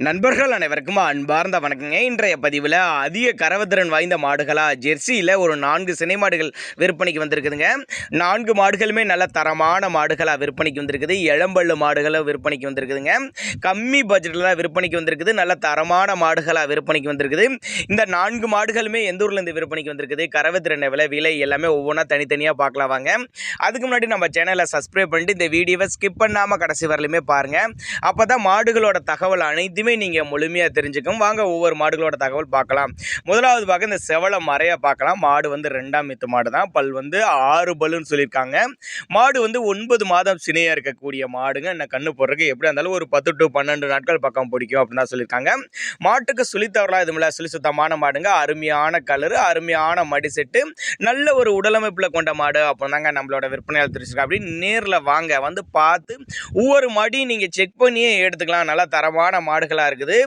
நண்பர்கள் அனைவருக்கும் அன்பார்ந்த வணக்கங்க. இன்றைய பதிவில் அதிக கறவைத்திறன் வாய்ந்த மாடுகளாக ஜெர்சியில் ஒரு 4 சினை மாடுகள் விற்பனைக்கு வந்திருக்குதுங்க. 4 மாடுகளுமே நல்ல தரமான மாடுகளாக விற்பனைக்கு வந்திருக்குது. இளம்பல்லு மாடுகளும் விற்பனைக்கு வந்திருக்குதுங்க. கம்மி பட்ஜெட்டில் தான் விற்பனைக்கு வந்திருக்குது. நல்ல தரமான மாடுகளாக விற்பனைக்கு வந்திருக்குது. இந்த 4 மாடுகளுமே எந்த ஊர்லேருந்து விற்பனைக்கு வந்திருக்குது, கறவைத்திறன் விலை எல்லாமே ஒவ்வொன்றா தனித்தனியாக பார்க்கலாம் வாங்க. அதுக்கு முன்னாடி நம்ம சேனலை சப்ஸ்கிரைப் பண்ணிட்டு இந்த வீடியோவை ஸ்கிப் பண்ணாமல் கடைசி வரலுமே பாருங்கள். அப்போ தான் மாடுகளோட தகவல் அனைத்துமே நீங்கள் முழுமையாக தெரிஞ்சுக்கும். வாங்க ஒவ்வொரு மாடுகளோட தகவல் பார்க்கலாம். முதலாவது பார்க்க இந்த செவலை மறைய பார்க்கலாம். மாடு வந்து 2ஆம் ஈத்து மாடு தான். பல் வந்து 6 பல்லுன்னு சொல்லியிருக்காங்க. மாடு வந்து 9 மாதம் சினையாக இருக்கக்கூடிய மாடுங்க. என்ன கண்ணு போடுறதுக்கு எப்படியா இருந்தாலும் ஒரு 10 to 12 நாட்கள் பக்கம் பிடிக்கும் அப்படின்னு தான் சொல்லியிருக்காங்க. மாட்டுக்கு சுழித்தவரலாம் இதுமில்ல, சுழி சுத்தமான மாடுங்க. அருமையான கலரு, அருமையான மடி செட்டு, நல்ல ஒரு உடலமைப்பில் கொண்ட மாடு அப்படின்னாங்க நம்மளோட விற்பனையாளர் தெரிஞ்சுக்க. அப்படி நேரில் வாங்க, வந்து பார்த்து ஒவ்வொரு மாடியும் நீங்கள் செக் பண்ணியே எடுத்துக்கலாம். நல்லா தரமான மாடுகளாக இருக்குது.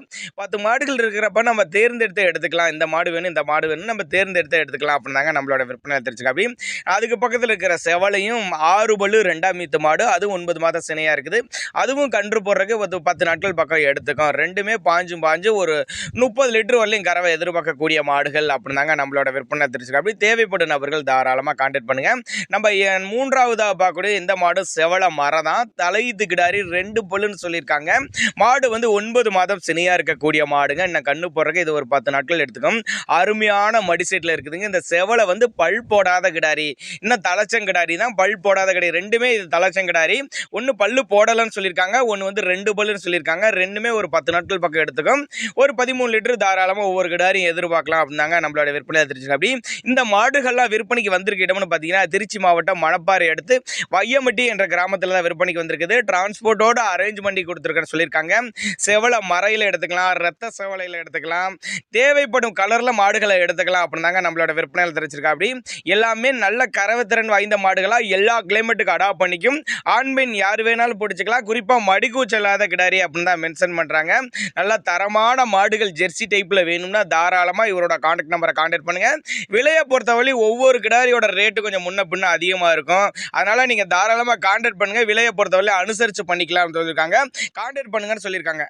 10 மாடுகள் இருக்கிறப்ப நம்ம தேர்ந்தெடுத்து எடுத்துக்கலாம். இந்த மாடு வேணும், இந்த மாடு வேணும், நம்ம தேர்ந்தெடுத்து எடுத்துக்கலாம் அப்படின்னாங்க நம்மளோட விற்பனையாளர் தெரிஞ்சுக்க. அப்படி அதுக்கு பக்கத்தில் இருக்கிற செவலையும் 6 பல்லு 2ஆம் ஈத்து மாடு, அதுவும் 9 மாதம் சினையாக இருக்குது. அதுவும் கன்று போடுறதுக்கு ஒரு 10 நாட்கள் பக்கம் எடுத்துக்கும். ரெண்டுமே பாஞ்சு ஒரு 30 லிட்டர் வரலையும் கறவை எதிர்பார்க்கக்கூடிய மாடுகள் அப்படின்னாங்க நம்மளோட விற்பனை தெரிஞ்சுக்க. அப்படி தேவைப்படும் நபர்கள் தாராளமாக கான்டாக்ட் பண்ணுங்க. நம்ம 3ஆவதாக பார்க்கக்கூடிய இந்த மாடு செவலை மரம் தான். தலையீத்து கிடாரி 2 பல்லுன்னு சொல்லியிருக்காங்க. மாடு வந்து 9 மாதம் சினையாக இருக்கக்கூடிய மாடுங்க. இன்னும் கண்ணு போடுறதுக்கு இது ஒரு 10 நாட்கள் எடுத்துக்கும். அருமையான மடிசெட்டில் இருக்குதுங்க. இந்த செவலை வந்து பல் போடாத கிடாரி, இன்னும் தலைச்சங்கிடாரி தான். பல் போடாத கிடாரி ரெண்டுமே. இது தலைச்சங்கிடாரி. ஒன்று பல்லு போடலன்னு சொல்லியிருக்காங்க, ஒன்று வந்து 2 பல்லுன்னு சொல்லியிருக்காங்க. ரெண்டுமே ஒரு 10 நாட்கள் பக்கம் எடுத்துக்கும். ஒரு 13 லிட்டர் தாராளமாக ஒவ்வொரு கிடாரியும் எதிர்பார்க்கலாம் அப்படின்னாங்க நம்மளோட விற்பனை தெரிஞ்சுக்க. அப்படி இந்த மாடுகள்லாம் விற்பனைக்கு வந்திருக்க இடம்னு பார்த்தீங்கன்னா திருச்சி மாவட்டம் மணப்பாறை அடுத்து வையம்பட்டி என்ற கிராமத்தில் தான் விற்பனைக்கு வந்திருக்குது. டிரான்ஸ்போர்ட்டோட அரேஞ்ச் பண்ணி கொடுத்துருக்கேன்னு சொல்லியிருக்காங்க. செவலை மறையில் எடுத்துக்கலாம், ரத்த செவலையில் எடுத்துக்கலாம், தேவைப்படும் கலரில் மாடுகளை எடுத்துக்கலாம் அப்படின்னாங்க நம்மளோட விற்பனையில் தெரிஞ்சிருக்கா. அப்படி எல்லாமே நல்ல கறவைத்திறன் வாய்ந்த மாடுகளாக எல்லா கிளைமேட்டுக்கு அடாப்ட் பண்ணிக்கும். ஆண் பெண் யார் வேணாலும் பிடிச்சிக்கலாம். குறிப்பாக மடிக்கூச்சல் இல்லாத கிடாரி அப்படின்னு தான் மென்ஷன் பண்ணுறாங்க. நல்ல தரமான மாடுகள் ஜெர்சி டைப்பில் வேணும்னா தாராளமாக இவரோட கான்டாக்ட் நம்பரை கான்டாக்ட் பண்ணுங்கள். விலையை பொறுத்தவரை ஒவ்வொரு கிடாரியோட ரேட்டு கொஞ்சம் முன்ன பின்ன அதிகமாக இருக்கும். அதனால் நீங்கள் தாராளமாக கான்டாக்ட் பண்ணுங்கள். விலையை பொறுத்தவரை அனுசரித்து பண்ணிக்கலாம்னு சொல்லியிருக்காங்க. கான்டாக்ட் பண்ணுங்கன்னு சொல்லியிருக்காங்க.